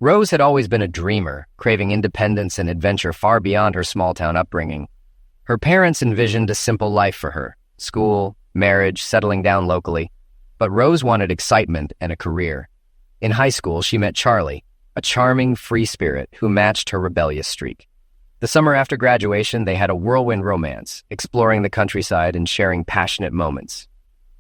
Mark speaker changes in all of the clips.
Speaker 1: Rose had always been a dreamer, craving independence and adventure far beyond her small-town upbringing. Her parents envisioned a simple life for her: school, marriage, settling down locally. But Rose wanted excitement and a career. In high school, she met Charlie, a charming, free spirit who matched her rebellious streak. The summer after graduation, they had a whirlwind romance, exploring the countryside and sharing passionate moments.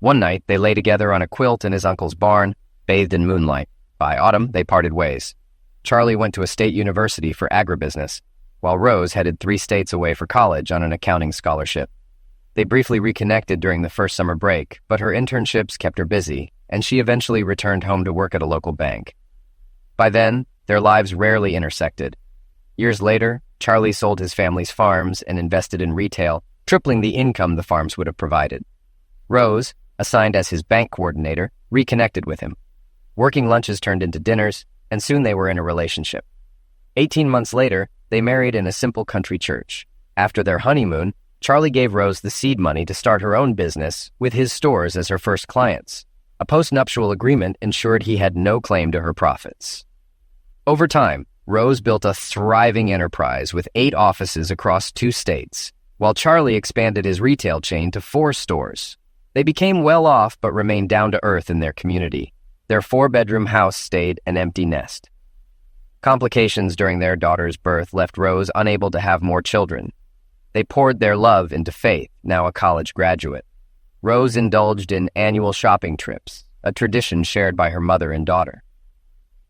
Speaker 1: One night, they lay together on a quilt in his uncle's barn, bathed in moonlight. By autumn, they parted ways. Charlie went to a state university for agribusiness, while Rose headed 3 states away for college on an accounting scholarship. They briefly reconnected during the first summer break, but her internships kept her busy, and she eventually returned home to work at a local bank. By then, their lives rarely intersected. Years later, Charlie sold his family's farms and invested in retail, tripling the income the farms would have provided. Rose, assigned as his bank coordinator, reconnected with him. Working lunches turned into dinners, and soon they were in a relationship. 18 months later, they married in a simple country church. After their honeymoon, Charlie gave Rose the seed money to start her own business, with his stores as her first clients. A post-nuptial agreement ensured he had no claim to her profits. Over time, Rose built a thriving enterprise with 8 offices across 2 states, while Charlie expanded his retail chain to 4 stores. They became well off but remained down to earth in their community. Their 4-bedroom house stayed an empty nest. Complications during their daughter's birth left Rose unable to have more children. They poured their love into Faith, now a college graduate. Rose indulged in annual shopping trips, a tradition shared by her mother and daughter.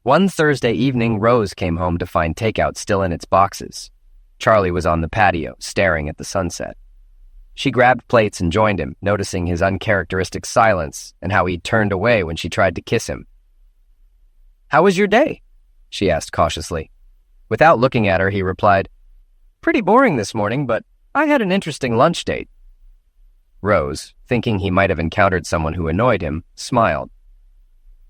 Speaker 1: One Thursday evening, Rose came home to find takeout still in its boxes. Charlie was on the patio, staring at the sunset. She grabbed plates and joined him, noticing his uncharacteristic silence and how he turned away when she tried to kiss him. "How was your day?" she asked cautiously. Without looking at her, he replied, "Pretty boring this morning, but I had an interesting lunch date." Rose, thinking he might have encountered someone who annoyed him, smiled.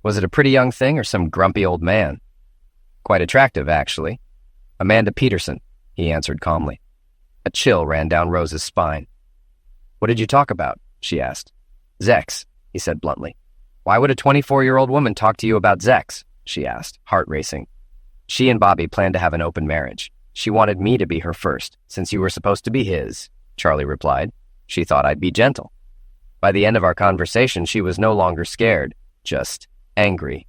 Speaker 1: "Was it a pretty young thing or some grumpy old man?" "Quite attractive, actually. Amanda Peterson," he answered calmly. A chill ran down Rose's spine. "What did you talk about?" she asked. "Zex," he said bluntly. "Why would a 24-year-old woman talk to you about Zex?" she asked, heart racing. "She and Bobby planned to have an open marriage. She wanted me to be her first, since you were supposed to be his," Charlie replied. "She thought I'd be gentle." By the end of our conversation, she was no longer scared, just angry.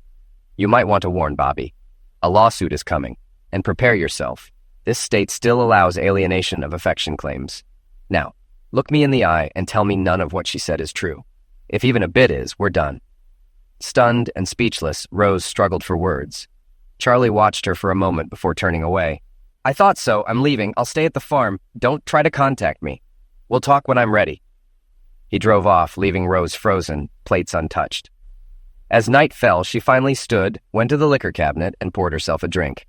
Speaker 1: "You might want to warn Bobby. A lawsuit is coming, and prepare yourself. This state still allows alienation of affection claims. Now, look me in the eye and tell me none of what she said is true. If even a bit is, we're done." Stunned and speechless, Rose struggled for words. Charlie watched her for a moment before turning away. "I thought so. I'm leaving. I'll stay at the farm. Don't try to contact me. We'll talk when I'm ready." He drove off, leaving Rose frozen, plates untouched. As night fell, she finally stood, went to the liquor cabinet, and poured herself a drink.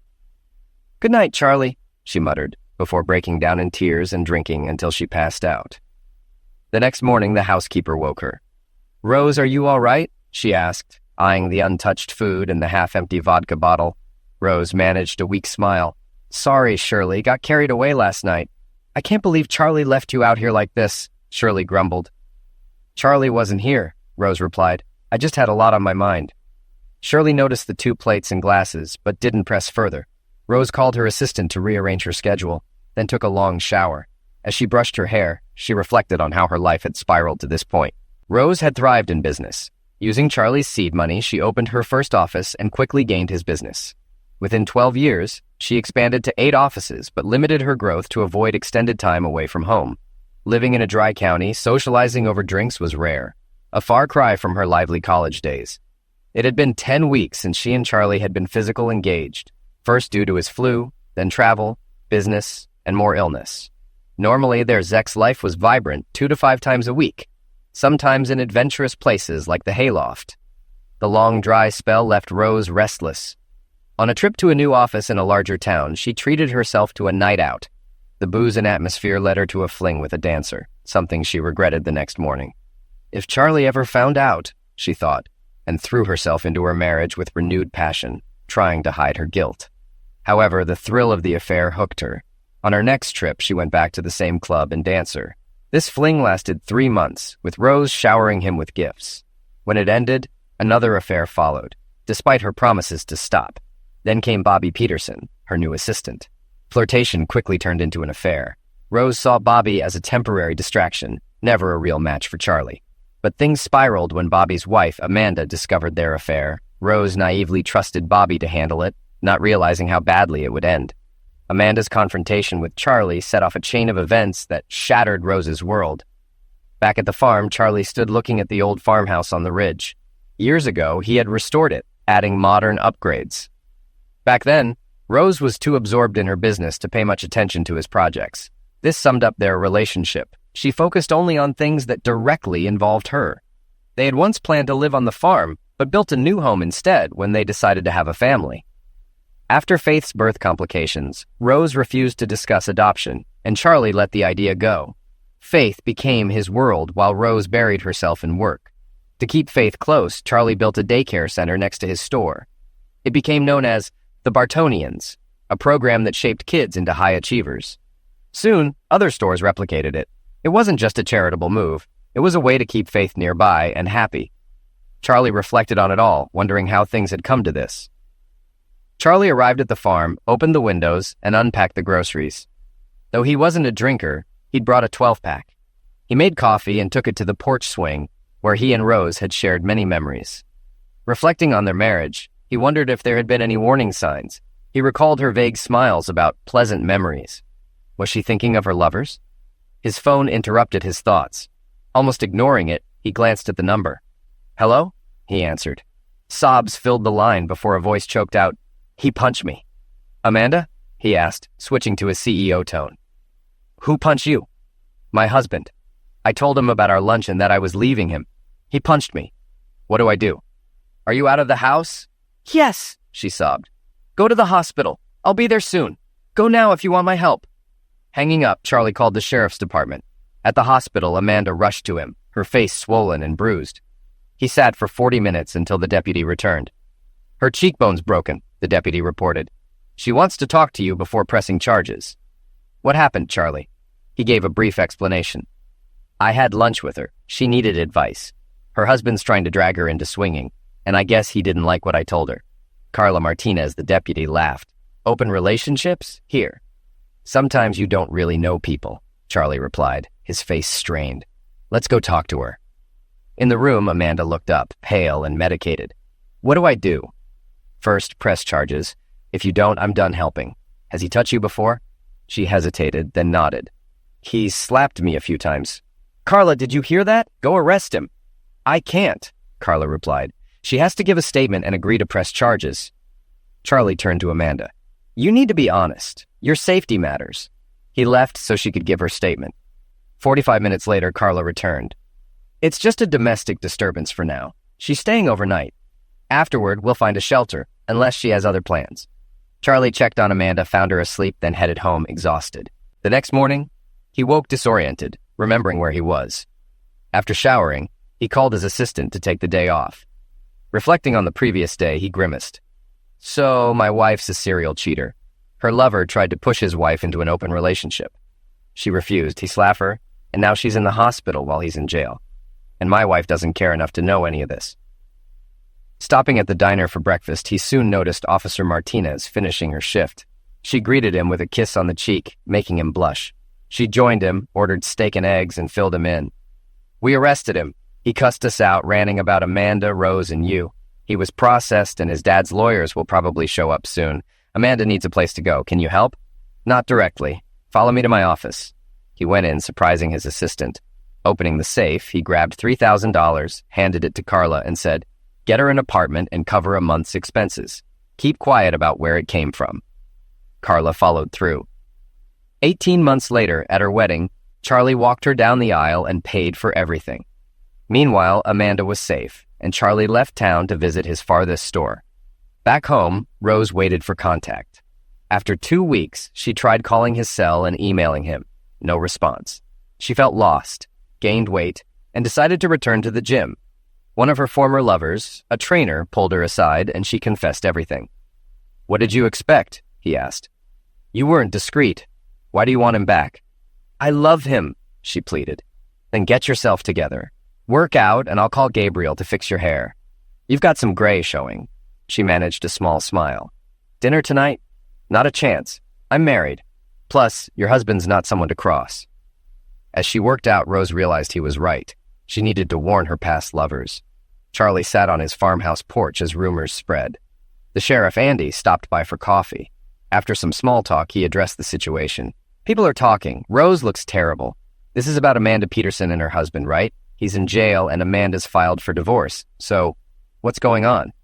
Speaker 1: "Good night, Charlie," she muttered, before breaking down in tears and drinking until she passed out. The next morning, the housekeeper woke her. "Rose, are you all right?" she asked, eyeing the untouched food and the half-empty vodka bottle. Rose managed a weak smile. "Sorry, Shirley, got carried away last night. I can't believe Charlie left you out here like this," Shirley grumbled. "Charlie wasn't here," Rose replied. "I just had a lot on my mind." Shirley noticed the 2 plates and glasses, but didn't press further. Rose called her assistant to rearrange her schedule, then took a long shower. As she brushed her hair, she reflected on how her life had spiraled to this point. Rose had thrived in business. Using Charlie's seed money, she opened her first office and quickly gained his business. Within 12 years, she expanded to 8 offices, but limited her growth to avoid extended time away from home. Living in a dry county, socializing over drinks was rare, a far cry from her lively college days. It had been 10 weeks since she and Charlie had been physical engaged, first due to his flu, then travel, business, and more illness. Normally, their Zex life was vibrant 2 to 5 times a week, sometimes in adventurous places like the hayloft. The long, dry spell left Rose restless. On a trip to a new office in a larger town, she treated herself to a night out. The booze and atmosphere led her to a fling with a dancer, something she regretted the next morning. If Charlie ever found out, she thought, and threw herself into her marriage with renewed passion, trying to hide her guilt. However, the thrill of the affair hooked her. On her next trip, she went back to the same club and dancer. This fling lasted 3 months, with Rose showering him with gifts. When it ended, another affair followed, despite her promises to stop. Then came Bobby Peterson, her new assistant. Flirtation quickly turned into an affair. Rose saw Bobby as a temporary distraction, never a real match for Charlie. But things spiraled when Bobby's wife, Amanda, discovered their affair. Rose naively trusted Bobby to handle it, not realizing how badly it would end. Amanda's confrontation with Charlie set off a chain of events that shattered Rose's world. Back at the farm, Charlie stood looking at the old farmhouse on the ridge. Years ago, he had restored it, adding modern upgrades. Back then, Rose was too absorbed in her business to pay much attention to his projects. This summed up their relationship. She focused only on things that directly involved her. They had once planned to live on the farm, but built a new home instead when they decided to have a family. After Faith's birth complications, Rose refused to discuss adoption, and Charlie let the idea go. Faith became his world while Rose buried herself in work. To keep Faith close, Charlie built a daycare center next to his store. It became known as the Bartonians, a program that shaped kids into high achievers. Soon, other stores replicated it. It wasn't just a charitable move. It was a way to keep Faith nearby and happy. Charlie reflected on it all, wondering how things had come to this. Charlie arrived at the farm, opened the windows, and unpacked the groceries. Though he wasn't a drinker, he'd brought a 12-pack. He made coffee and took it to the porch swing, where he and Rose had shared many memories. Reflecting on their marriage, he wondered if there had been any warning signs. He recalled her vague smiles about pleasant memories. Was she thinking of her lovers? His phone interrupted his thoughts. Almost ignoring it, he glanced at the number. "Hello?" he answered. Sobs filled the line before a voice choked out, "He punched me." "Amanda?" he asked, switching to his CEO tone. "Who punched you?" "My husband. I told him about our lunch and that I was leaving him. He punched me. What do I do?" "Are you out of the house?" "Yes," she sobbed. "Go to the hospital. I'll be there soon. Go now if you want my help." Hanging up, Charlie called the sheriff's department. At the hospital, Amanda rushed to him, her face swollen and bruised. He sat for 40 minutes until the deputy returned. "Her cheekbone's broken," the deputy reported. "She wants to talk to you before pressing charges." "What happened, Charlie?" He gave a brief explanation. "I had lunch with her. She needed advice. Her husband's trying to drag her into swinging, and I guess he didn't like what I told her." Carla Martinez, the deputy, laughed. "Open relationships? Here." "Sometimes you don't really know people," Charlie replied, his face strained. "Let's go talk to her." In the room, Amanda looked up, pale and medicated. "What do I do?" "First, press charges. If you don't, I'm done helping. Has he touched you before?" She hesitated, then nodded. "He's slapped me a few times." "Carla, did you hear that? Go arrest him." "I can't," Carla replied. "She has to give a statement and agree to press charges." Charlie turned to Amanda. "You need to be honest. Your safety matters." He left so she could give her statement. 45 minutes later, Carla returned. "It's just a domestic disturbance for now. She's staying overnight. Afterward, we'll find a shelter, unless she has other plans." Charlie checked on Amanda, found her asleep, then headed home, exhausted. The next morning, he woke disoriented, remembering where he was. After showering, he called his assistant to take the day off. Reflecting on the previous day, he grimaced. "So, my wife's a serial cheater. Her lover tried to push his wife into an open relationship. She refused. He slapped her, and now she's in the hospital while he's in jail. And my wife doesn't care enough to know any of this." Stopping at the diner for breakfast, he soon noticed Officer Martinez finishing her shift. She greeted him with a kiss on the cheek, making him blush. She joined him, ordered steak and eggs, and filled him in. "We arrested him. He cussed us out, ranting about Amanda, Rose, and you. He was processed, and his dad's lawyers will probably show up soon. Amanda needs a place to go. Can you help?" "Not directly. Follow me to my office." He went in, surprising his assistant. Opening the safe, he grabbed $3,000, handed it to Carla, and said, "Get her an apartment and cover a month's expenses. Keep quiet about where it came from." Carla followed through. 18 months later, at her wedding, Charlie walked her down the aisle and paid for everything. Meanwhile, Amanda was safe, and Charlie left town to visit his farthest store. Back home, Rose waited for contact. After 2 weeks, she tried calling his cell and emailing him. No response. She felt lost, gained weight, and decided to return to the gym. One of her former lovers, a trainer, pulled her aside, and she confessed everything. "What did you expect?" he asked. "You weren't discreet. Why do you want him back?" "I love him," she pleaded. "Then get yourself together. Work out, and I'll call Gabriel to fix your hair. You've got some gray showing." She managed a small smile. Dinner tonight? Not a chance. I'm married. Plus, your husband's not someone to cross. As she worked out, Rose realized he was right. She needed to warn her past lovers. Charlie sat on his farmhouse porch as rumors spread. The sheriff, Andy, stopped by for coffee. After some small talk, he addressed the situation. People are talking. Rose looks terrible. This is about Amanda Peterson and her husband, right? He's in jail and Amanda's filed for divorce. So, what's going on?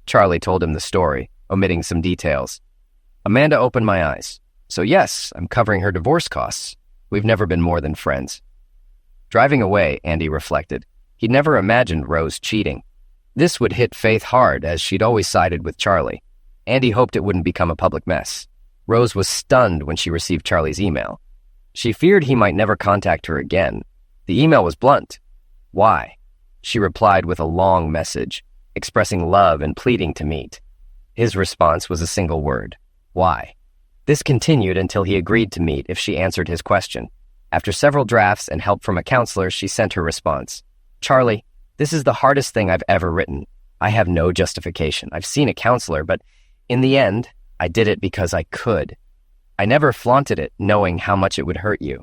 Speaker 1: Charlie told him the story, omitting some details. Amanda opened my eyes. So yes, I'm covering her divorce costs. We've never been more than friends. Driving away, Andy reflected. He'd never imagined Rose cheating. This would hit Faith hard, as she'd always sided with Charlie. Andy hoped it wouldn't become a public mess. Rose was stunned when she received Charlie's email. She feared he might never contact her again. The email was blunt. Why? She replied with a long message, expressing love and pleading to meet. His response was a single word. Why? This continued until he agreed to meet if she answered his question. After several drafts and help from a counselor, she sent her response. Charlie, this is the hardest thing I've ever written. I have no justification. I've seen a counselor, but in the end, I did it because I could. I never flaunted it, knowing how much it would hurt you.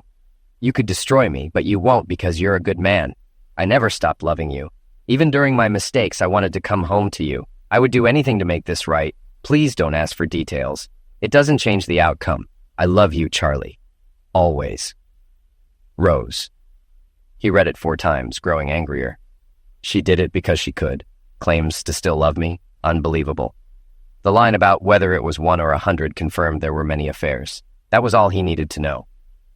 Speaker 1: You could destroy me, but you won't because you're a good man. I never stopped loving you. Even during my mistakes, I wanted to come home to you. I would do anything to make this right. Please don't ask for details. It doesn't change the outcome. I love you, Charlie. Always. Rose. He read it 4 times, growing angrier. She did it because she could. Claims to still love me. Unbelievable. The line about whether it was 1 or 100 confirmed there were many affairs. That was all he needed to know.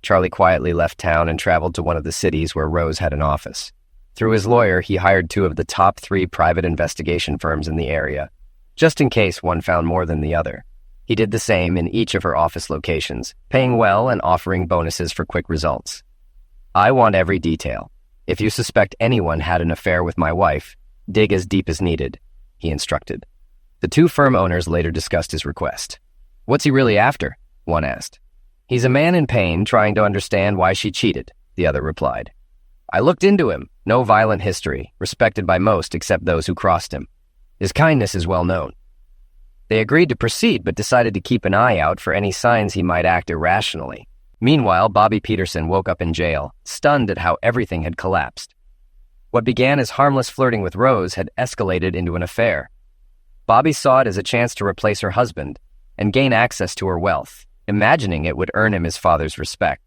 Speaker 1: Charlie quietly left town and traveled to one of the cities where Rose had an office. Through his lawyer, he hired 2 of the top 3 private investigation firms in the area, just in case one found more than the other. He did the same in each of her office locations, paying well and offering bonuses for quick results. I want every detail. If you suspect anyone had an affair with my wife, dig as deep as needed, he instructed. The 2 firm owners later discussed his request. What's he really after? One asked. He's a man in pain trying to understand why she cheated, the other replied. I looked into him. No violent history, respected by most except those who crossed him. His kindness is well known. They agreed to proceed, but decided to keep an eye out for any signs he might act irrationally. Meanwhile, Bobby Peterson woke up in jail, stunned at how everything had collapsed. What began as harmless flirting with Rose had escalated into an affair. Bobby saw it as a chance to replace her husband and gain access to her wealth, imagining it would earn him his father's respect.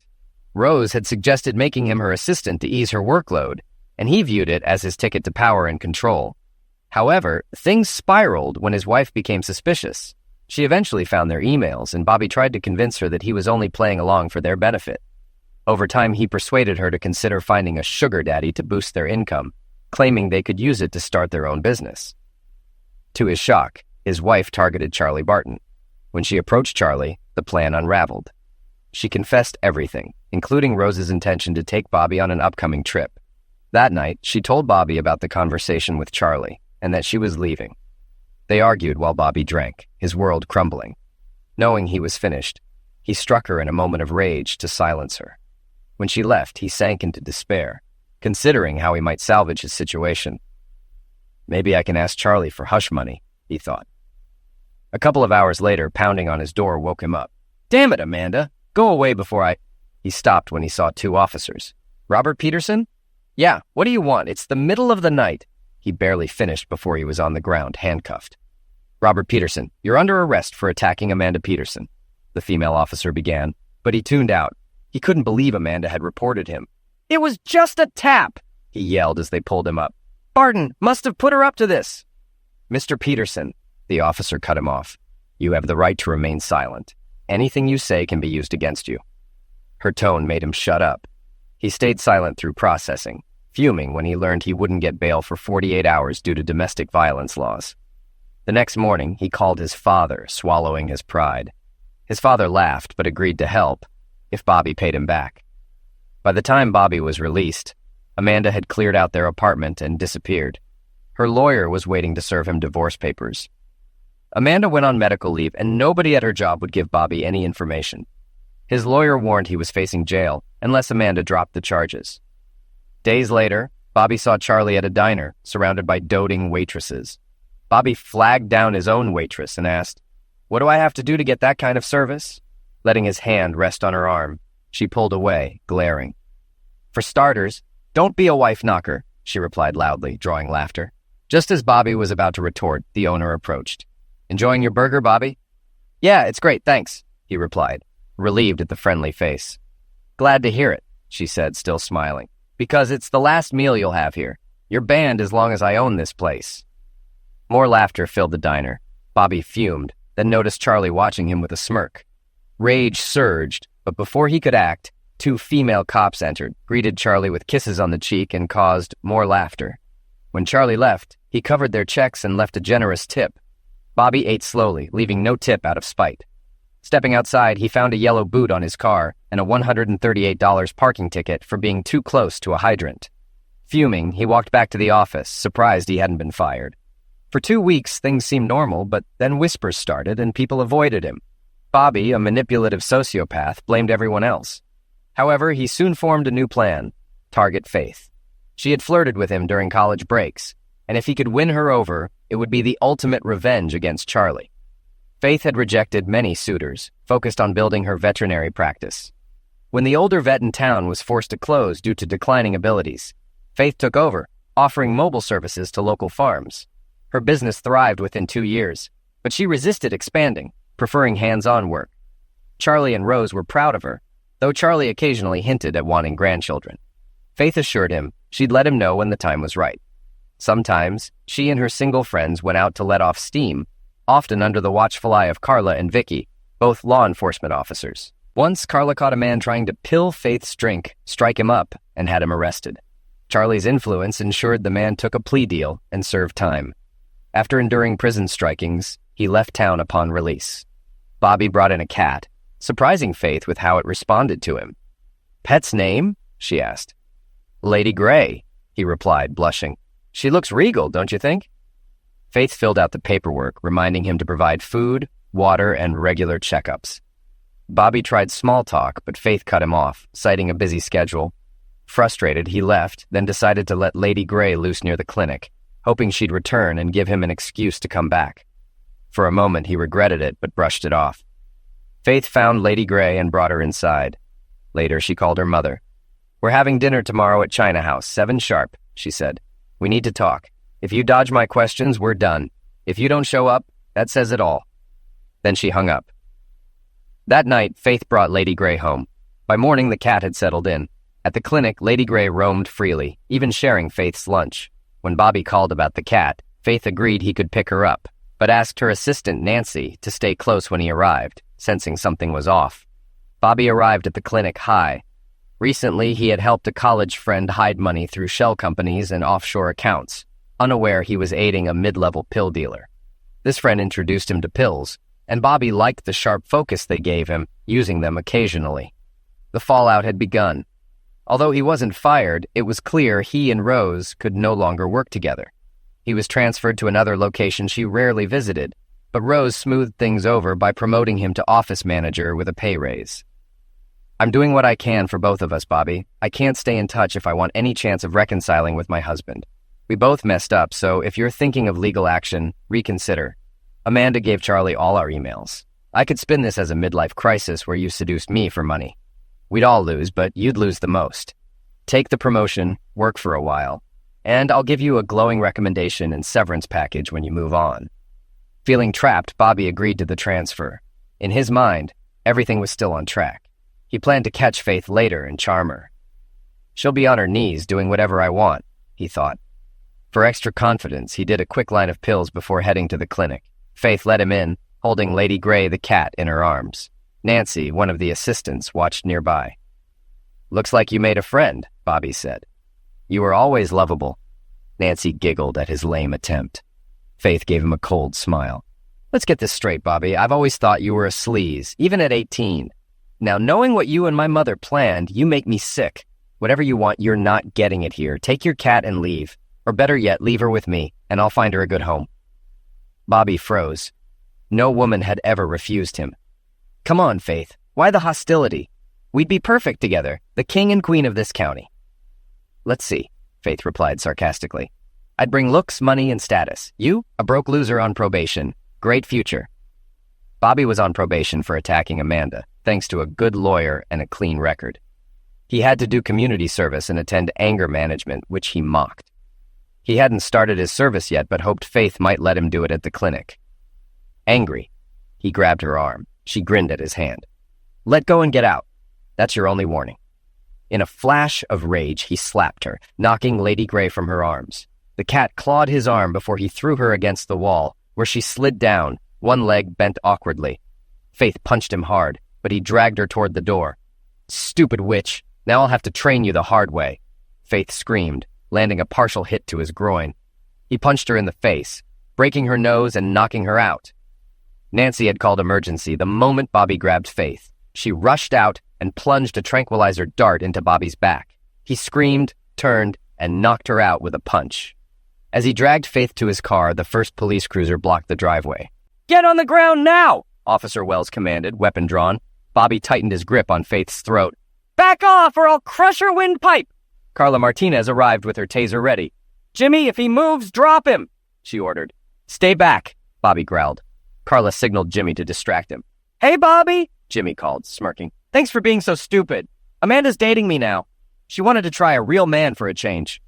Speaker 1: Rose had suggested making him her assistant to ease her workload, and he viewed it as his ticket to power and control. However, things spiraled when his wife became suspicious. She eventually found their emails, and Bobby tried to convince her that he was only playing along for their benefit. Over time, he persuaded her to consider finding a sugar daddy to boost their income, claiming they could use it to start their own business. To his shock, his wife targeted Charlie Barton. When she approached Charlie, the plan unraveled. She confessed everything, including Rose's intention to take Bobby on an upcoming trip. That night, she told Bobby about the conversation with Charlie and that she was leaving. They argued while Bobby drank, his world crumbling. Knowing he was finished, he struck her in a moment of rage to silence her. When she left, he sank into despair, considering how he might salvage his situation. Maybe I can ask Charlie for hush money, he thought. A couple of hours later, pounding on his door woke him up. Damn it, Amanda! Go away before I... He stopped when he saw 2 officers. Robert Peterson? Yeah, what do you want? It's the middle of the night. He barely finished before he was on the ground, handcuffed. Robert Peterson, you're under arrest for attacking Amanda Peterson, the female officer began, but he tuned out. He couldn't believe Amanda had reported him. It was just a tap, he yelled as they pulled him up. Barton must have put her up to this. Mr. Peterson, the officer cut him off. You have the right to remain silent. Anything you say can be used against you. Her tone made him shut up. He stayed silent through processing, fuming when he learned he wouldn't get bail for 48 hours due to domestic violence laws. The next morning, he called his father, swallowing his pride. His father laughed but agreed to help if Bobby paid him back. By the time Bobby was released, Amanda had cleared out their apartment and disappeared. Her lawyer was waiting to serve him divorce papers. Amanda went on medical leave, and nobody at her job would give Bobby any information. His lawyer warned he was facing jail unless Amanda dropped the charges. Days later, Bobby saw Charlie at a diner, surrounded by doting waitresses. Bobby flagged down his own waitress and asked, What do I have to do to get that kind of service? Letting his hand rest on her arm, she pulled away, glaring. For starters, don't be a wife knocker, she replied loudly, drawing laughter. Just as Bobby was about to retort, the owner approached. Enjoying your burger, Bobby? Yeah, it's great, thanks, he replied, relieved at the friendly face. Glad to hear it, she said, still smiling, because it's the last meal you'll have here. You're banned as long as I own this place. More laughter filled the diner. Bobby fumed, then noticed Charlie watching him with a smirk. Rage surged, but before he could act, 2 female cops entered, greeted Charlie with kisses on the cheek, and caused more laughter. When Charlie left, he covered their checks and left a generous tip. Bobby ate slowly, leaving no tip out of spite. Stepping outside, he found a yellow boot on his car and a $138 parking ticket for being too close to a hydrant. Fuming, he walked back to the office, surprised he hadn't been fired. For 2 weeks, things seemed normal, but then whispers started and people avoided him. Bobby, a manipulative sociopath, blamed everyone else. However, he soon formed a new plan: target Faith. She had flirted with him during college breaks, and if he could win her over, it would be the ultimate revenge against Charlie. Faith had rejected many suitors, focused on building her veterinary practice. When the older vet in town was forced to close due to declining abilities, Faith took over, offering mobile services to local farms. Her business thrived within 2 years, but she resisted expanding, preferring hands-on work. Charlie and Rose were proud of her, though Charlie occasionally hinted at wanting grandchildren. Faith assured him she'd let him know when the time was right. Sometimes, she and her single friends went out to let off steam, often under the watchful eye of Carla and Vicky, both law enforcement officers. Once, Carla caught a man trying to pill Faith's drink, strike him up, and had him arrested. Charlie's influence ensured the man took a plea deal and served time. After enduring prison strikings, he left town upon release. Bobby brought in a cat, surprising Faith with how it responded to him. Pet's name? She asked. Lady Grey, he replied, blushing. She looks regal, don't you think? Faith filled out the paperwork, reminding him to provide food, water, and regular checkups. Bobby tried small talk, but Faith cut him off, citing a busy schedule. Frustrated, he left, then decided to let Lady Grey loose near the clinic, hoping she'd return and give him an excuse to come back. For a moment, he regretted it, but brushed it off. Faith found Lady Grey and brought her inside. Later, she called her mother. We're having dinner tomorrow at China House, 7 sharp, she said. We need to talk. If you dodge my questions, we're done. If you don't show up, that says it all. Then she hung up. That night, Faith brought Lady Grey home. By morning, the cat had settled in. At the clinic, Lady Grey roamed freely, even sharing Faith's lunch. When Bobby called about the cat, Faith agreed he could pick her up, but asked her assistant, Nancy, to stay close when he arrived, sensing something was off. Bobby arrived at the clinic high. Recently, he had helped a college friend hide money through shell companies and offshore accounts, unaware he was aiding a mid-level pill dealer. This friend introduced him to pills, and Bobby liked the sharp focus they gave him, using them occasionally. The fallout had begun. Although he wasn't fired, it was clear he and Rose could no longer work together. He was transferred to another location she rarely visited, but Rose smoothed things over by promoting him to office manager with a pay raise. I'm doing what I can for both of us, Bobby. I can't stay in touch if I want any chance of reconciling with my husband. We both messed up, so if you're thinking of legal action, reconsider. Amanda gave Charlie all our emails. I could spin this as a midlife crisis where you seduced me for money. We'd all lose, but you'd lose the most. Take the promotion, work for a while, and I'll give you a glowing recommendation and severance package when you move on. Feeling trapped, Bobby agreed to the transfer. In his mind, everything was still on track. He planned to catch Faith later and charm her. She'll be on her knees doing whatever I want, he thought. For extra confidence, he did a quick line of pills before heading to the clinic. Faith let him in, holding Lady Grey the cat in her arms. Nancy, one of the assistants, watched nearby. Looks like you made a friend, Bobby said. You were always lovable. Nancy giggled at his lame attempt. Faith gave him a cold smile. Let's get this straight, Bobby. I've always thought you were a sleaze, even at 18. Now, knowing what you and my mother planned, you make me sick. Whatever you want, you're not getting it here. Take your cat and leave. Or better yet, leave her with me, and I'll find her a good home. Bobby froze. No woman had ever refused him. Come on, Faith. Why the hostility? We'd be perfect together, the king and queen of this county. Let's see, Faith replied sarcastically. I'd bring looks, money, and status. You, a broke loser on probation. Great future. Bobby was on probation for attacking Amanda, thanks to a good lawyer and a clean record. He had to do community service and attend anger management, which he mocked. He hadn't started his service yet, but hoped Faith might let him do it at the clinic. Angry, he grabbed her arm. She grinned at his hand. Let go and get out. That's your only warning. In a flash of rage, he slapped her, knocking Lady Grey from her arms. The cat clawed his arm before he threw her against the wall, where she slid down, one leg bent awkwardly. Faith punched him hard, but he dragged her toward the door. Stupid witch, now I'll have to train you the hard way. Faith screamed, landing a partial hit to his groin. He punched her in the face, breaking her nose and knocking her out. Nancy had called emergency the moment Bobby grabbed Faith. She rushed out and plunged a tranquilizer dart into Bobby's back. He screamed, turned, and knocked her out with a punch. As he dragged Faith to his car, the first police cruiser blocked the driveway. Get on the ground now, Officer Wells commanded, weapon drawn. Bobby tightened his grip on Faith's throat. Back off or I'll crush her windpipe! Carla Martinez arrived with her taser ready. Jimmy, if he moves, drop him, she ordered. Stay back, Bobby growled. Carla signaled Jimmy to distract him. Hey, Bobby, Jimmy called, smirking. Thanks for being so stupid. Amanda's dating me now. She wanted to try a real man for a change.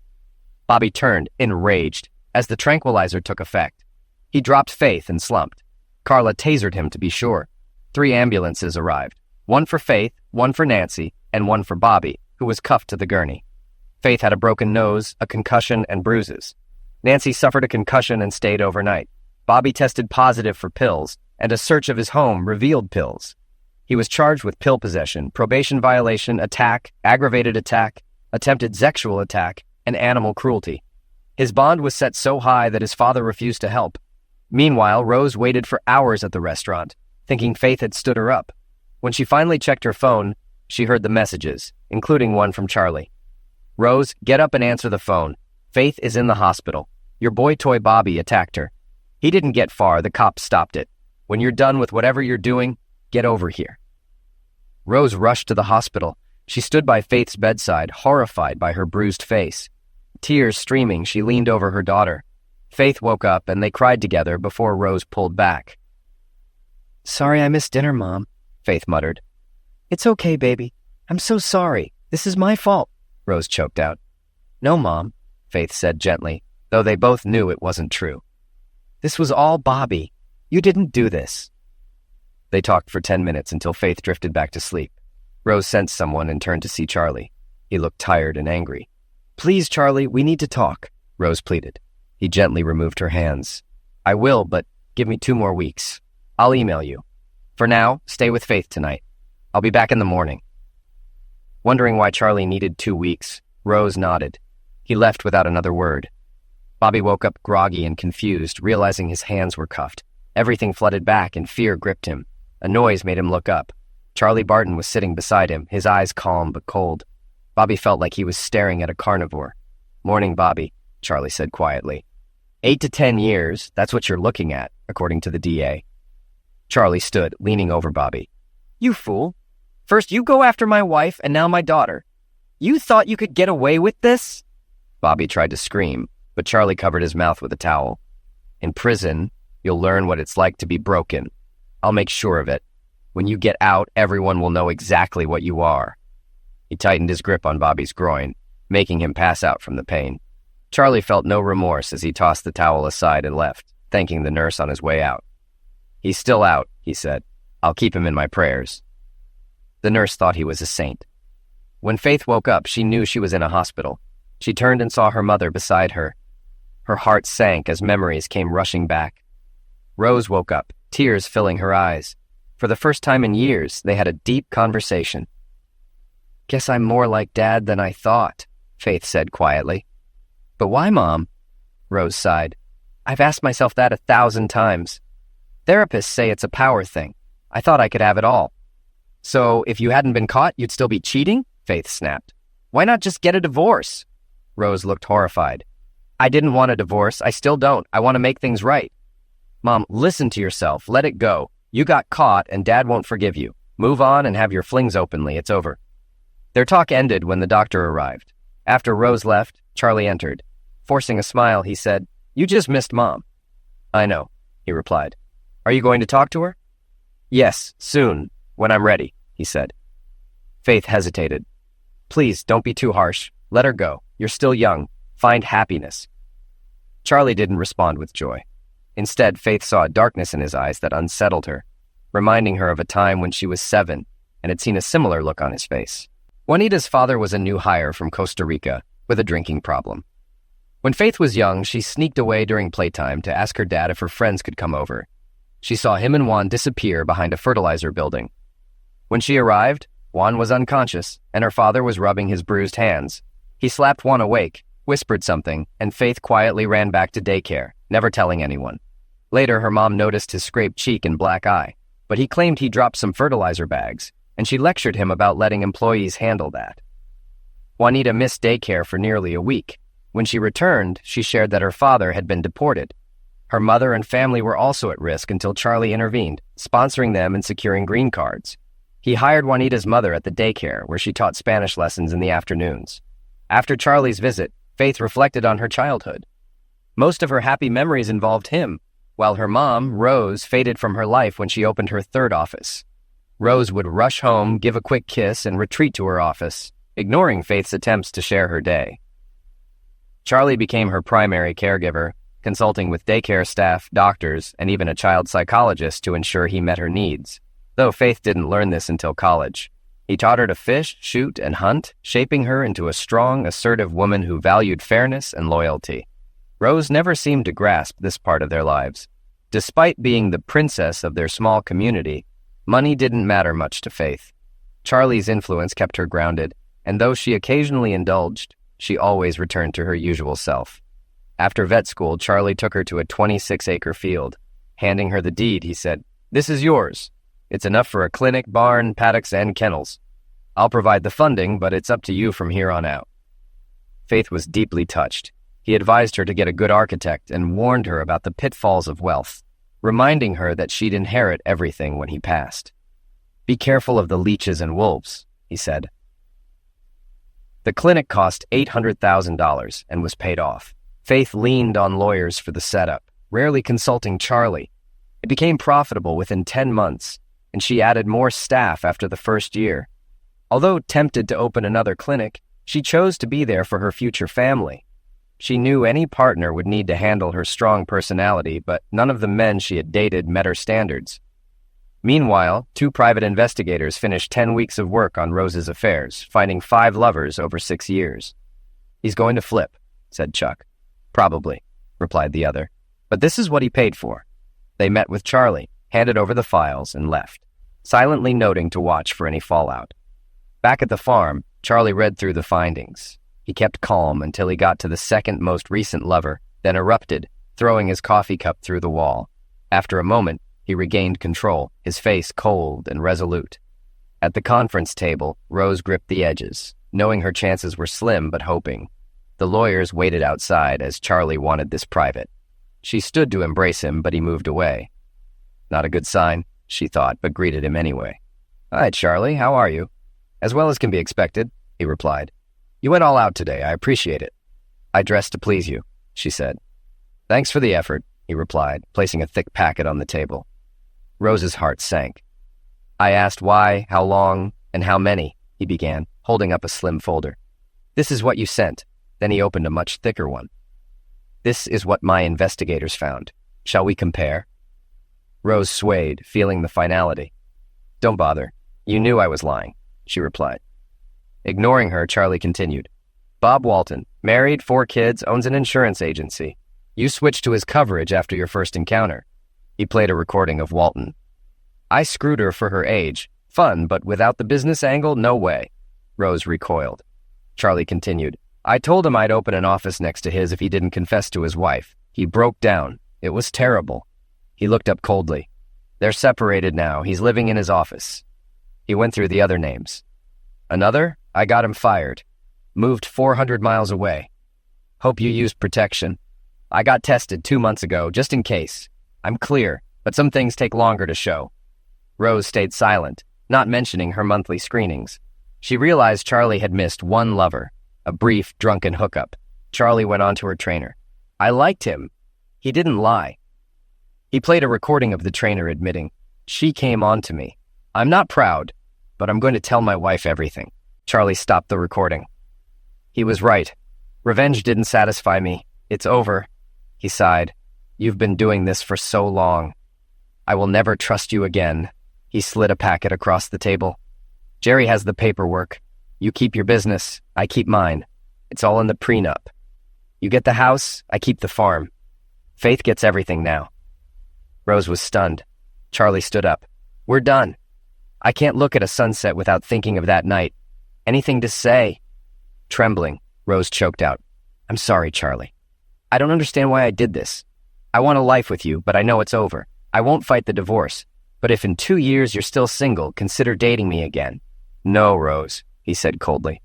Speaker 1: Bobby turned, enraged, as the tranquilizer took effect. He dropped Faith and slumped. Carla tasered him to be sure. 3 ambulances arrived. One for Faith, one for Nancy, and one for Bobby, who was cuffed to the gurney. Faith had a broken nose, a concussion, and bruises. Nancy suffered a concussion and stayed overnight. Bobby tested positive for pills, and a search of his home revealed pills. He was charged with pill possession, probation violation, attack, aggravated attack, attempted sexual attack, and animal cruelty. His bond was set so high that his father refused to help. Meanwhile, Rose waited for hours at the restaurant, thinking Faith had stood her up. When she finally checked her phone, she heard the messages, including one from Charlie. Rose, get up and answer the phone. Faith is in the hospital. Your boy toy Bobby attacked her. He didn't get far, the cops stopped it. When you're done with whatever you're doing, get over here. Rose rushed to the hospital. She stood by Faith's bedside, horrified by her bruised face. Tears streaming, she leaned over her daughter. Faith woke up and they cried together before Rose pulled back. Sorry I missed dinner, Mom, Faith muttered. It's okay, baby. I'm so sorry. This is my fault, Rose choked out. No, Mom, Faith said gently, though they both knew it wasn't true. This was all Bobby. You didn't do this. They talked for 10 minutes until Faith drifted back to sleep. Rose sensed someone and turned to see Charlie. He looked tired and angry. Please, Charlie, we need to talk, Rose pleaded. He gently removed her hands. I will, but give me 2 more weeks. I'll email you. For now, stay with Faith tonight. I'll be back in the morning. Wondering why Charlie needed 2 weeks, Rose nodded. He left without another word. Bobby woke up groggy and confused, realizing his hands were cuffed. Everything flooded back and fear gripped him. A noise made him look up. Charlie Barton was sitting beside him, his eyes calm but cold. Bobby felt like he was staring at a carnivore. Morning, Bobby, Charlie said quietly. 8 to 10 years, that's what you're looking at, according to the DA. Charlie stood, leaning over Bobby. You fool. First you go after my wife and now my daughter. You thought you could get away with this? Bobby tried to scream, but Charlie covered his mouth with a towel. In prison, you'll learn what it's like to be broken. I'll make sure of it. When you get out, everyone will know exactly what you are. He tightened his grip on Bobby's groin, making him pass out from the pain. Charlie felt no remorse as he tossed the towel aside and left, thanking the nurse on his way out. He's still out, he said. I'll keep him in my prayers. The nurse thought he was a saint. When Faith woke up, she knew she was in a hospital. She turned and saw her mother beside her. Her heart sank as memories came rushing back. Rose woke up, tears filling her eyes. For the first time in years, they had a deep conversation. Guess I'm more like Dad than I thought, Faith said quietly. But why, Mom? Rose sighed. I've asked myself that 1,000 times. Therapists say it's a power thing. I thought I could have it all. So if you hadn't been caught, you'd still be cheating? Faith snapped. Why not just get a divorce? Rose looked horrified. I didn't want a divorce. I still don't. I want to make things right. Mom, listen to yourself. Let it go. You got caught and Dad won't forgive you. Move on and have your flings openly. It's over. Their talk ended when the doctor arrived. After Rose left, Charlie entered. Forcing a smile, he said, You just missed Mom. I know, he replied. Are you going to talk to her? Yes, soon, when I'm ready, he said. Faith hesitated. Please, don't be too harsh. Let her go. You're still young. Find happiness. Charlie didn't respond with joy. Instead, Faith saw a darkness in his eyes that unsettled her, reminding her of a time when she was 7 and had seen a similar look on his face. Juanita's father was a new hire from Costa Rica with a drinking problem. When Faith was young, she sneaked away during playtime to ask her dad if her friends could come over. She saw him and Juan disappear behind a fertilizer building. When she arrived, Juan was unconscious, and her father was rubbing his bruised hands. He slapped Juan awake, whispered something, and Faith quietly ran back to daycare, never telling anyone. Later, her mom noticed his scraped cheek and black eye, but he claimed he dropped some fertilizer bags, and she lectured him about letting employees handle that. Juanita missed daycare for nearly a week. When she returned, she shared that her father had been deported. Her mother and family were also at risk until Charlie intervened, sponsoring them and securing green cards. He hired Juanita's mother at the daycare, where she taught Spanish lessons in the afternoons. After Charlie's visit, Faith reflected on her childhood. Most of her happy memories involved him, while her mom, Rose, faded from her life when she opened her third office. Rose would rush home, give a quick kiss, and retreat to her office, ignoring Faith's attempts to share her day. Charlie became her primary caregiver, consulting with daycare staff, doctors, and even a child psychologist to ensure he met her needs. Though Faith didn't learn this until college. He taught her to fish, shoot, and hunt, shaping her into a strong, assertive woman who valued fairness and loyalty. Rose never seemed to grasp this part of their lives. Despite being the princess of their small community, money didn't matter much to Faith. Charlie's influence kept her grounded, and though she occasionally indulged, she always returned to her usual self. After vet school, Charlie took her to a 26-acre field. Handing her the deed, he said, "This is yours. It's enough for a clinic, barn, paddocks, and kennels. I'll provide the funding, but it's up to you from here on out." Faith was deeply touched. He advised her to get a good architect and warned her about the pitfalls of wealth, reminding her that she'd inherit everything when he passed. "Be careful of the leeches and wolves," he said. The clinic cost $800,000 and was paid off. Faith leaned on lawyers for the setup, rarely consulting Charlie. It became profitable within 10 months, and she added more staff after the first year. Although tempted to open another clinic, she chose to be there for her future family. She knew any partner would need to handle her strong personality, but none of the men she had dated met her standards. Meanwhile, 2 private investigators finished 10 weeks of work on Rose's affairs, finding 5 lovers over 6 years. "He's going to flip," said Chuck. "Probably," replied the other. "But this is what he paid for." They met with Charlie, handed over the files, and left, silently noting to watch for any fallout. Back at the farm, Charlie read through the findings. He kept calm until he got to the second most recent lover, then erupted, throwing his coffee cup through the wall. After a moment, he regained control, his face cold and resolute. At the conference table, Rose gripped the edges, knowing her chances were slim but hoping. The lawyers waited outside as Charlie wanted this private. She stood to embrace him, but he moved away. Not a good sign, she thought, but greeted him anyway. "Hi, Charlie, how are you?" "As well as can be expected," he replied. "You went all out today, I appreciate it." "I dressed to please you," she said. "Thanks for the effort," he replied, placing a thick packet on the table. Rose's heart sank. "I asked why, how long, and how many," he began, holding up a slim folder. "This is what you sent." Then he opened a much thicker one. "This is what my investigators found. Shall we compare?" Rose swayed, feeling the finality. "Don't bother. You knew I was lying," she replied. Ignoring her, Charlie continued. "Bob Walton, married, 4 kids, owns an insurance agency. You switched to his coverage after your first encounter." He played a recording of Walton. "I screwed her for her age. Fun, but without the business angle, no way." Rose recoiled. Charlie continued. "I told him I'd open an office next to his if he didn't confess to his wife. He broke down. It was terrible." He looked up coldly. "They're separated now. He's living in his office." He went through the other names. "Another? I got him fired. Moved 400 miles away. Hope you used protection. I got tested 2 months ago, just in case. I'm clear, but some things take longer to show." Rose stayed silent, not mentioning her monthly screenings. She realized Charlie had missed one lover, a brief, drunken hookup. Charlie went on to her trainer. "I liked him. He didn't lie." He played a recording of the trainer admitting, She came on to me. I'm not proud, but I'm going to tell my wife everything. Charlie stopped the recording. He was right. Revenge didn't satisfy me. It's over. He sighed. You've been doing this for so long. I will never trust you again. He slid a packet across the table. Jerry has the paperwork. You keep your business. I keep mine. It's all in the prenup. You get the house. I keep the farm. Faith gets everything now. Rose was stunned. Charlie stood up. We're done. I can't look at a sunset without thinking of that night. Anything to say? Trembling, Rose choked out. I'm sorry, Charlie. I don't understand why I did this. I want a life with you, but I know it's over. I won't fight the divorce. But if in 2 years you're still single, consider dating me again. No, Rose, he said coldly.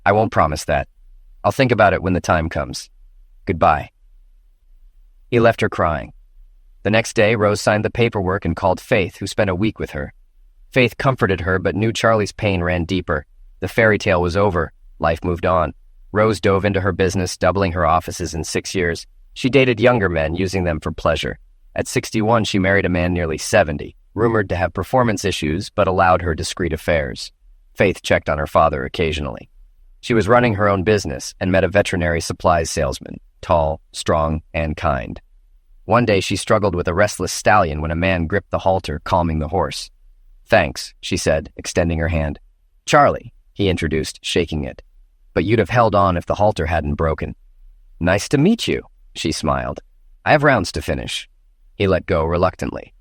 Speaker 1: I won't promise that. I'll think about it when the time comes. Goodbye. He left her crying. The next day, Rose signed the paperwork and called Faith, who spent a week with her. Faith comforted her, but knew Charlie's pain ran deeper. The fairy tale was over. Life moved on. Rose dove into her business, doubling her offices in 6 years. She dated younger men, using them for pleasure. At 61, she married a man nearly 70, rumored to have performance issues, but allowed her discreet affairs. Faith checked on her father occasionally. She was running her own business and met a veterinary supplies salesman, tall, strong, and kind. One day she struggled with a restless stallion when a man gripped the halter, calming the horse. Thanks, she said, extending her hand. Charlie, he introduced, shaking it. But you'd have held on if the halter hadn't broken. Nice to meet you, she smiled. I have rounds to finish. He let go reluctantly.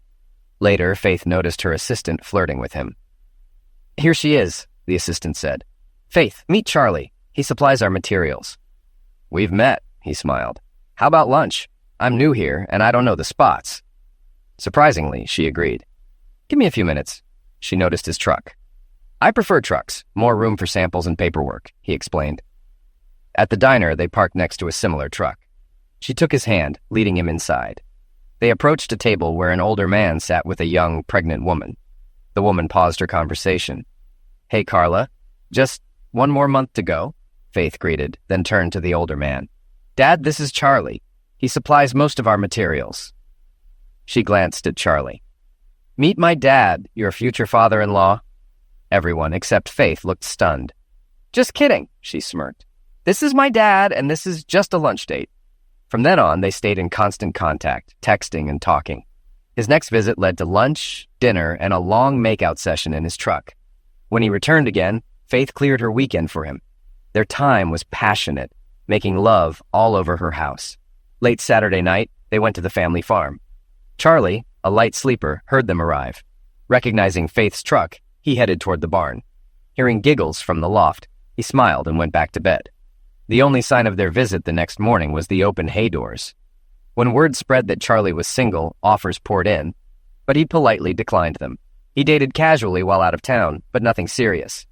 Speaker 1: Later, Faith noticed her assistant flirting with him. Here she is, the assistant said. Faith, meet Charlie. He supplies our materials. We've met, he smiled. How about lunch? I'm new here, and I don't know the spots. Surprisingly, she agreed. Give me a few minutes. She noticed his truck. I prefer trucks, more room for samples and paperwork, he explained. At the diner, they parked next to a similar truck. She took his hand, leading him inside. They approached a table where an older man sat with a young, pregnant woman. The woman paused her conversation. Hey, Carla, just 1 more month to go, Faith greeted, then turned to the older man. Dad, this is Charlie. He supplies most of our materials. She glanced at Charlie. Meet my dad, your future father-in-law. Everyone except Faith looked stunned. Just kidding, she smirked. This is my dad, and this is just a lunch date. From then on, they stayed in constant contact, texting and talking. His next visit led to lunch, dinner, and a long makeout session in his truck. When he returned again, Faith cleared her weekend for him. Their time was passionate, making love all over her house. Late Saturday night, they went to the family farm. Charlie, a light sleeper, heard them arrive. Recognizing Faith's truck, he headed toward the barn. Hearing giggles from the loft, he smiled and went back to bed. The only sign of their visit the next morning was the open hay doors. When word spread that Charlie was single, offers poured in, but he politely declined them. He dated casually while out of town, but nothing serious.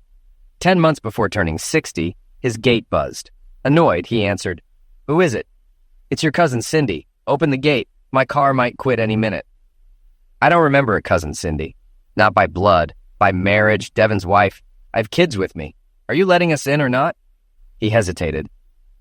Speaker 1: 10 months before turning 60, his gate buzzed. Annoyed, he answered, Who is it? It's your cousin Cindy. Open the gate. My car might quit any minute. I don't remember a cousin Cindy. Not by blood, by marriage, Devin's wife. I have kids with me. Are you letting us in or not? He hesitated.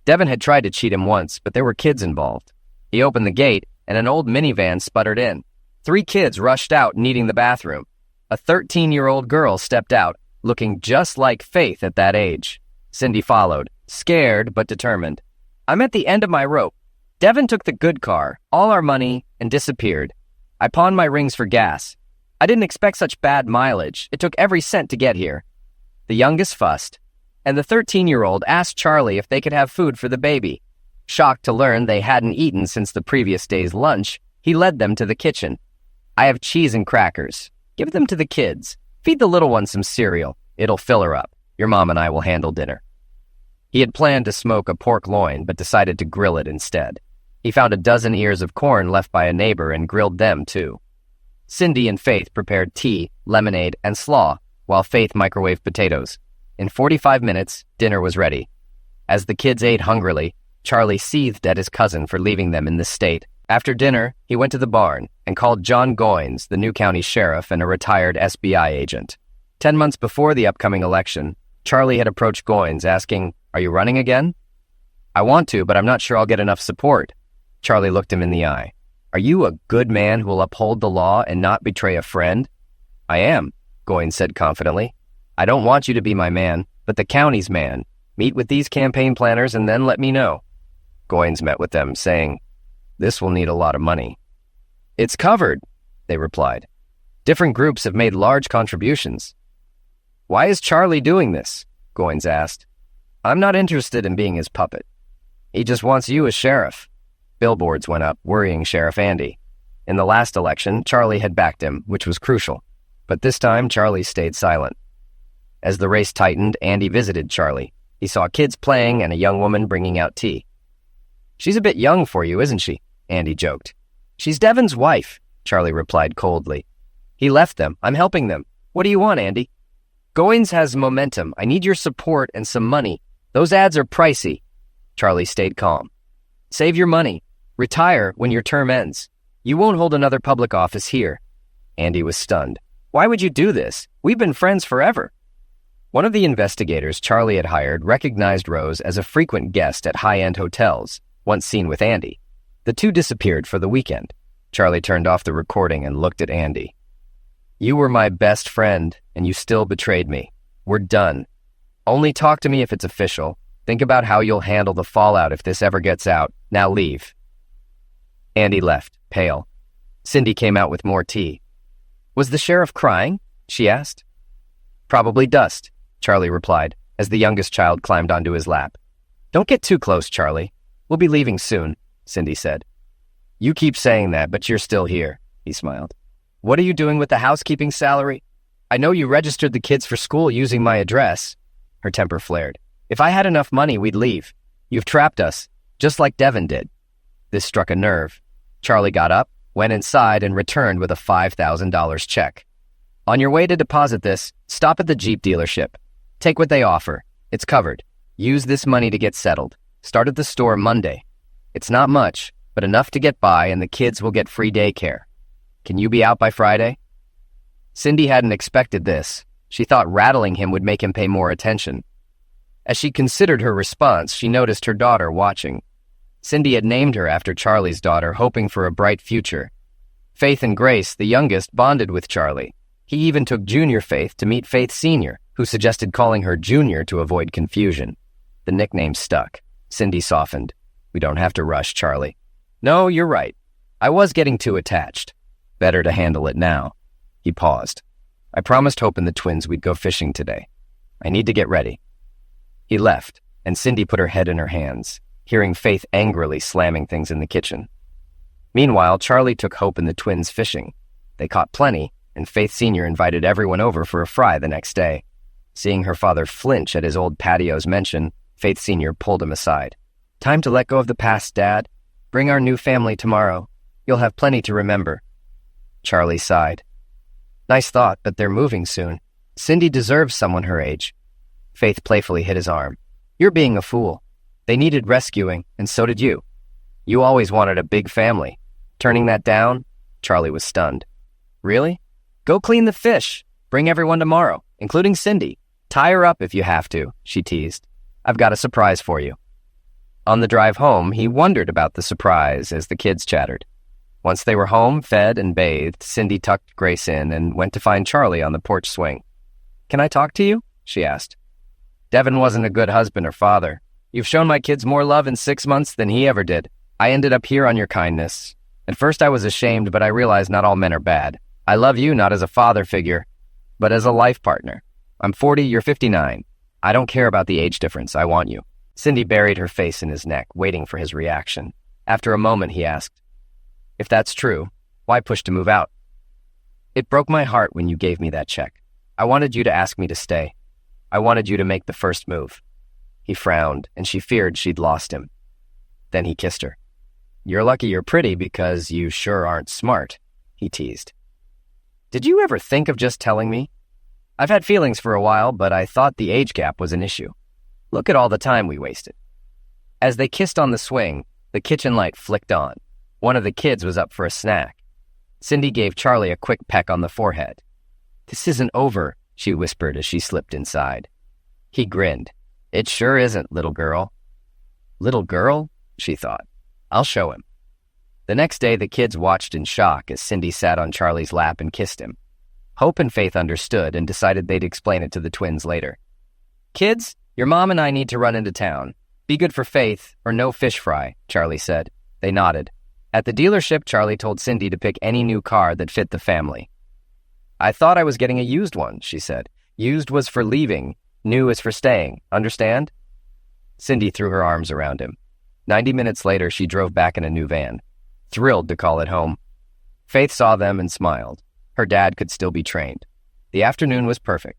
Speaker 1: Devin had tried to cheat him once, but there were kids involved. He opened the gate, and an old minivan sputtered in. 3 kids rushed out, needing the bathroom. A 13-year-old girl stepped out, looking just like Faith at that age. Cindy followed, scared but determined. I'm at the end of my rope. Devin took the good car, all our money, and disappeared. I pawned my rings for gas. I didn't expect such bad mileage. It took every cent to get here. The youngest fussed, and the 13-year-old asked Charlie if they could have food for the baby. Shocked to learn they hadn't eaten since the previous day's lunch, he led them to the kitchen. I have cheese and crackers. Give them to the kids. Feed the little one some cereal. It'll fill her up. Your mom and I will handle dinner. He had planned to smoke a pork loin, but decided to grill it instead. He found a dozen ears of corn left by a neighbor and grilled them too. Cindy and Faith prepared tea, lemonade, and slaw, while Faith microwaved potatoes. In 45 minutes, dinner was ready. As the kids ate hungrily, Charlie seethed at his cousin for leaving them in this state. After dinner, he went to the barn and called John Goines, the new county sheriff and a retired SBI agent. 10 months before the upcoming election, Charlie had approached Goines asking, Are you running again? I want to, but I'm not sure I'll get enough support. Charlie looked him in the eye. Are you a good man who will uphold the law and not betray a friend? I am, Goins said confidently. I don't want you to be my man, but the county's man. Meet with these campaign planners and then let me know. Goins met with them, saying, This will need a lot of money. It's covered, they replied. Different groups have made large contributions. Why is Charlie doing this? Goins asked. I'm not interested in being his puppet. He just wants you as sheriff. Billboards went up, worrying Sheriff Andy. In the last election, Charlie had backed him, which was crucial. But this time, Charlie stayed silent. As the race tightened, Andy visited Charlie. He saw kids playing and a young woman bringing out tea. She's a bit young for you, isn't she? Andy joked. She's Devin's wife, Charlie replied coldly. He left them. I'm helping them. What do you want, Andy? Goins has momentum. I need your support and some money. Those ads are pricey. Charlie stayed calm. Save your money. Retire when your term ends. You won't hold another public office here. Andy was stunned. Why would you do this? We've been friends forever. One of the investigators Charlie had hired recognized Rose as a frequent guest at high-end hotels, once seen with Andy. The two disappeared for the weekend. Charlie turned off the recording and looked at Andy. You were my best friend, and you still betrayed me. We're done. Only talk to me if it's official. Think about how you'll handle the fallout if this ever gets out. Now leave. Andy left, pale. Cindy came out with more tea. Was the sheriff crying? She asked. Probably dust, Charlie replied, as the youngest child climbed onto his lap. Don't get too close, Charlie. We'll be leaving soon, Cindy said. You keep saying that, but you're still here, he smiled. What are you doing with the housekeeping salary? I know you registered the kids for school using my address. Her temper flared. If I had enough money, we'd leave. You've trapped us, just like Devin did. This struck a nerve. Charlie got up, went inside, and returned with a $5,000 check. On your way to deposit this, stop at the Jeep dealership. Take what they offer. It's covered. Use this money to get settled. Start at the store Monday. It's not much, but enough to get by, and the kids will get free daycare. Can you be out by Friday? Cindy hadn't expected this. She thought rattling him would make him pay more attention. As she considered her response, she noticed her daughter watching. Cindy had named her after Charlie's daughter, hoping for a bright future. Faith and Grace, the youngest, bonded with Charlie. He even took Junior Faith to meet Faith Sr., who suggested calling her Junior to avoid confusion. The nickname stuck. Cindy softened. We don't have to rush, Charlie. No, you're right. I was getting too attached. Better to handle it now. He paused. I promised Hope and the twins we'd go fishing today. I need to get ready. He left, and Cindy put her head in her hands, hearing Faith angrily slamming things in the kitchen. Meanwhile, Charlie took Hope and the twins fishing. They caught plenty, and Faith Sr. invited everyone over for a fry the next day. Seeing her father flinch at his old patio's mention, Faith Sr. pulled him aside. Time to let go of the past, Dad. Bring our new family tomorrow. You'll have plenty to remember. Charlie sighed. Nice thought, but they're moving soon. Cindy deserves someone her age. Faith playfully hit his arm. You're being a fool. They needed rescuing, and so did you. You always wanted a big family. Turning that down? Charlie was stunned. Really? Go clean the fish. Bring everyone tomorrow, including Cindy. Tie her up if you have to, she teased. I've got a surprise for you. On the drive home, he wondered about the surprise as the kids chattered. Once they were home, fed and bathed, Cindy tucked Grace in and went to find Charlie on the porch swing. Can I talk to you? She asked. Devin wasn't a good husband or father. You've shown my kids more love in 6 months than he ever did. I ended up here on your kindness. At first I was ashamed, but I realized not all men are bad. I love you not as a father figure, but as a life partner. I'm 40, you're 59. I don't care about the age difference. I want you. Cindy buried her face in his neck, waiting for his reaction. After a moment, he asked, If that's true, why push to move out? It broke my heart when you gave me that check. I wanted you to ask me to stay. I wanted you to make the first move. He frowned, and she feared she'd lost him. Then he kissed her. You're lucky you're pretty because you sure aren't smart, he teased. Did you ever think of just telling me? I've had feelings for a while, but I thought the age gap was an issue. Look at all the time we wasted. As they kissed on the swing, the kitchen light flicked on. One of the kids was up for a snack. Cindy gave Charlie a quick peck on the forehead. This isn't over, she whispered as she slipped inside. He grinned. It sure isn't, little girl. Little girl? She thought. I'll show him. The next day, the kids watched in shock as Cindy sat on Charlie's lap and kissed him. Hope and Faith understood and decided they'd explain it to the twins later. "Kids, your mom and I need to run into town. Be good for Faith, or no fish fry," Charlie said. They nodded. At the dealership, Charlie told Cindy to pick any new car that fit the family. "I thought I was getting a used one," she said. "Used was for leaving. New is for staying. Understand?" Cindy threw her arms around him. 90 minutes later, she drove back in a new van, thrilled to call it home. Faith saw them and smiled. Her dad could still be trained. The afternoon was perfect.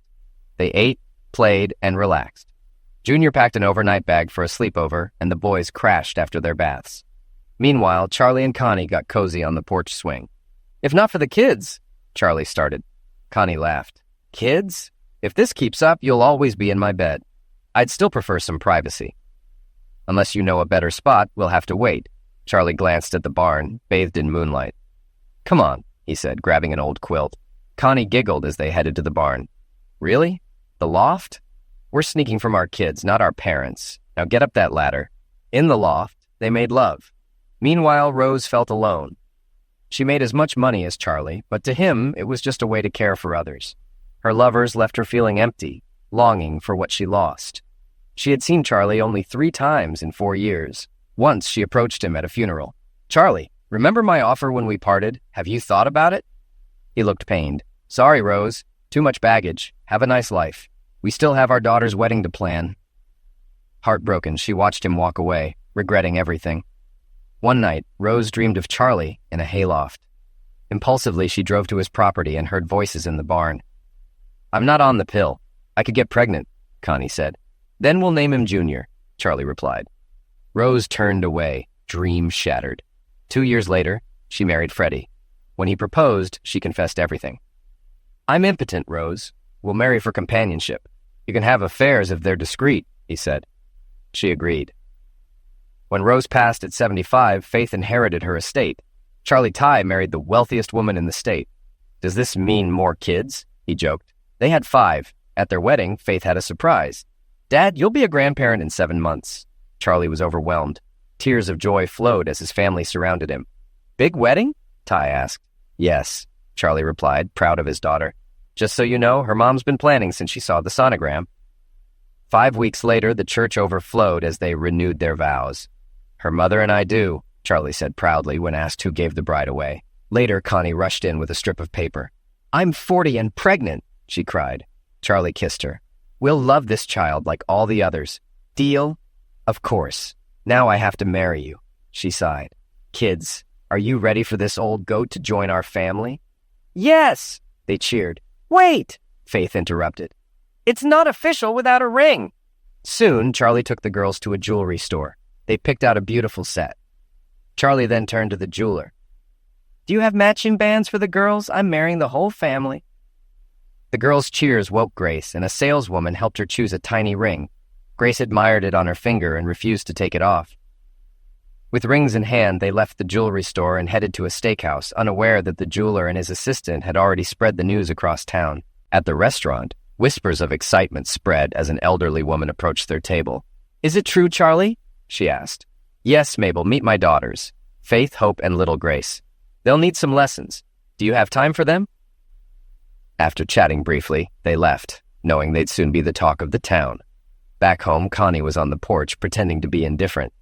Speaker 1: They ate, played, and relaxed. Junior packed an overnight bag for a sleepover, and the boys crashed after their baths. Meanwhile, Charlie and Connie got cozy on the porch swing. "If not for the kids," Charlie started. Connie laughed. "Kids? If this keeps up, you'll always be in my bed. I'd still prefer some privacy." "Unless you know a better spot, we'll have to wait." Charlie glanced at the barn, bathed in moonlight. "Come on," he said, grabbing an old quilt. Connie giggled as they headed to the barn. "Really? The loft? We're sneaking from our kids, not our parents. Now get up that ladder." In the loft, they made love. Meanwhile, Rose felt alone. She made as much money as Charlie, but to him, it was just a way to care for others. Her lovers left her feeling empty, longing for what she lost. She had seen Charlie only 3 times in 4 years. Once she approached him at a funeral. "Charlie, remember my offer when we parted? Have you thought about it?" He looked pained. "Sorry, Rose. Too much baggage. Have a nice life. We still have our daughter's wedding to plan." Heartbroken, she watched him walk away, regretting everything. One night, Rose dreamed of Charlie in a hayloft. Impulsively, she drove to his property and heard voices in the barn. "I'm not on the pill. I could get pregnant," Connie said. "Then we'll name him Junior," Charlie replied. Rose turned away, dream shattered. 2 years later, she married Freddie. When he proposed, she confessed everything. "I'm impotent, Rose. We'll marry for companionship. You can have affairs if they're discreet," he said. She agreed. When Rose passed at 75, Faith inherited her estate. Charlie Ty married the wealthiest woman in the state. "Does this mean more kids?" he joked. They had 5. At their wedding, Faith had a surprise. "Dad, you'll be a grandparent in 7 months." Charlie was overwhelmed. Tears of joy flowed as his family surrounded him. "Big wedding?" Ty asked. "Yes," Charlie replied, proud of his daughter. "Just so you know, her mom's been planning since she saw the sonogram." 5 weeks later, the church overflowed as they renewed their vows. "Her mother and I do," Charlie said proudly when asked who gave the bride away. Later, Connie rushed in with a strip of paper. "I'm 40 and pregnant," she cried. Charlie kissed her. "We'll love this child like all the others. Deal?" "Of course. Now I have to marry you," she sighed. "Kids, are you ready for this old goat to join our family?" "Yes!" they cheered. "Wait!" Faith interrupted. "It's not official without a ring." Soon, Charlie took the girls to a jewelry store. They picked out a beautiful set. Charlie then turned to the jeweler. "Do you have matching bands for the girls? I'm marrying the whole family." The girls' cheers woke Grace, and a saleswoman helped her choose a tiny ring. Grace admired it on her finger and refused to take it off. With rings in hand, they left the jewelry store and headed to a steakhouse, unaware that the jeweler and his assistant had already spread the news across town. At the restaurant, whispers of excitement spread as an elderly woman approached their table. "Is it true, Charlie?" she asked. "Yes, Mabel, meet my daughters, Faith, Hope, and little Grace. They'll need some lessons. Do you have time for them?" After chatting briefly, they left, knowing they'd soon be the talk of the town. Back home, Connie was on the porch, pretending to be indifferent.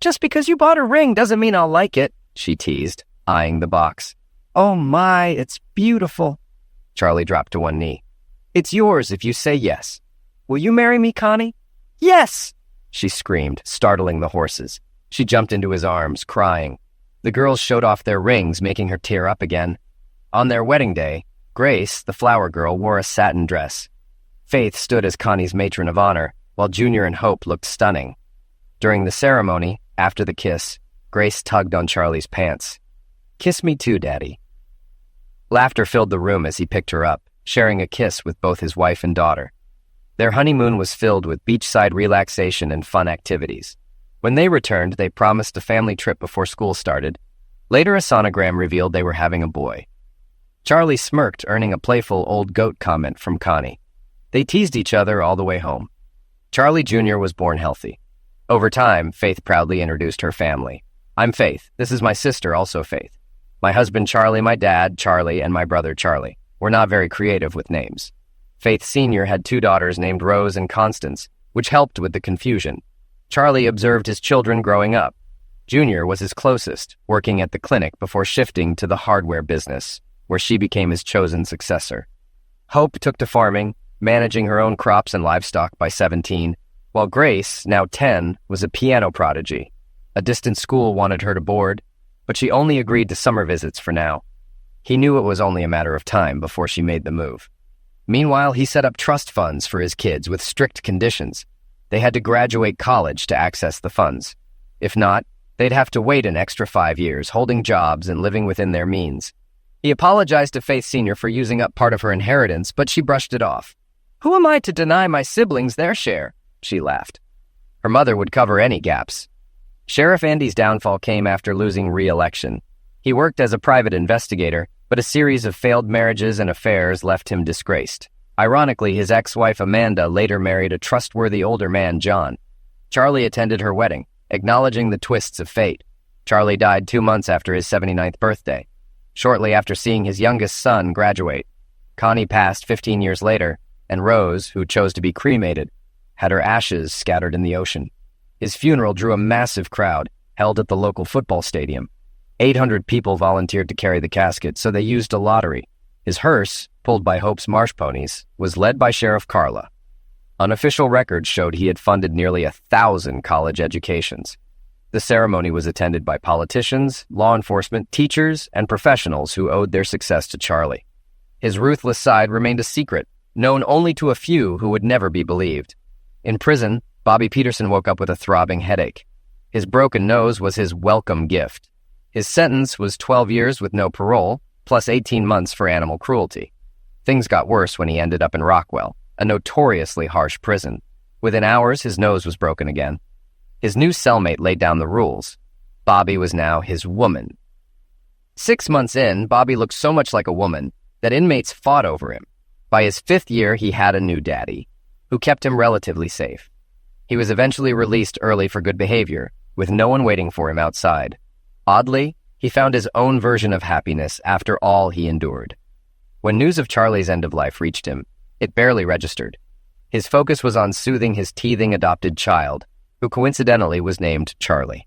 Speaker 1: "Just because you bought a ring doesn't mean I'll like it," she teased, eyeing the box. "Oh my, it's beautiful." Charlie dropped to one knee. "It's yours if you say yes. Will you marry me, Connie?" "Yes!" she screamed, startling the horses. She jumped into his arms, crying. The girls showed off their rings, making her tear up again. On their wedding day, Grace, the flower girl, wore a satin dress. Faith stood as Connie's matron of honor, while Junior and Hope looked stunning. During the ceremony, after the kiss, Grace tugged on Charlie's pants. "Kiss me too, Daddy." Laughter filled the room as he picked her up, sharing a kiss with both his wife and daughter. Their honeymoon was filled with beachside relaxation and fun activities. When they returned, they promised a family trip before school started. Later, a sonogram revealed they were having a boy. Charlie smirked, earning a playful old goat comment from Connie. They teased each other all the way home. Charlie Jr. was born healthy. Over time, Faith proudly introduced her family. I'm Faith. This is my sister, also Faith. My husband Charlie, my dad Charlie, and my brother Charlie. We're not very creative with names. Faith Sr. had 2 daughters named Rose and Constance, which helped with the confusion. Charlie observed his children growing up. Junior was his closest, working at the clinic before shifting to the hardware business, where she became his chosen successor. Hope took to farming, managing her own crops and livestock by 17, while Grace, now 10, was a piano prodigy. A distant school wanted her to board, but she only agreed to summer visits for now. He knew it was only a matter of time before she made the move. Meanwhile, he set up trust funds for his kids with strict conditions. They had to graduate college to access the funds. If not, they'd have to wait an extra 5 years, holding jobs and living within their means. He apologized to Faith Sr. for using up part of her inheritance, but she brushed it off. "Who am I to deny my siblings their share?" she laughed. Her mother would cover any gaps. Sheriff Andy's downfall came after losing re-election. He worked as a private investigator, but a series of failed marriages and affairs left him disgraced. Ironically, his ex-wife Amanda later married a trustworthy older man, John. Charlie attended her wedding, acknowledging the twists of fate. Charlie died 2 months after his 79th birthday, shortly after seeing his youngest son graduate. Connie passed 15 years later, and Rose, who chose to be cremated, had her ashes scattered in the ocean. His funeral drew a massive crowd, held at the local football stadium. 800 people volunteered to carry the casket, so they used a lottery. His hearse, pulled by Hope's marsh ponies, was led by Sheriff Carla. Unofficial records showed he had funded nearly 1,000 college educations. The ceremony was attended by politicians, law enforcement, teachers, and professionals who owed their success to Charlie. His ruthless side remained a secret, known only to a few who would never be believed. In prison, Bobby Peterson woke up with a throbbing headache. His broken nose was his welcome gift. His sentence was 12 years with no parole, plus 18 months for animal cruelty. Things got worse when he ended up in Rockwell, a notoriously harsh prison. Within hours, his nose was broken again. His new cellmate laid down the rules. Bobby was now his woman. 6 months in, Bobby looked so much like a woman that inmates fought over him. By his 5th year, he had a new daddy, who kept him relatively safe. He was eventually released early for good behavior, with no one waiting for him outside. Oddly, he found his own version of happiness after all he endured. When news of Charlie's end of life reached him, it barely registered. His focus was on soothing his teething adopted child, who coincidentally was named Charlie.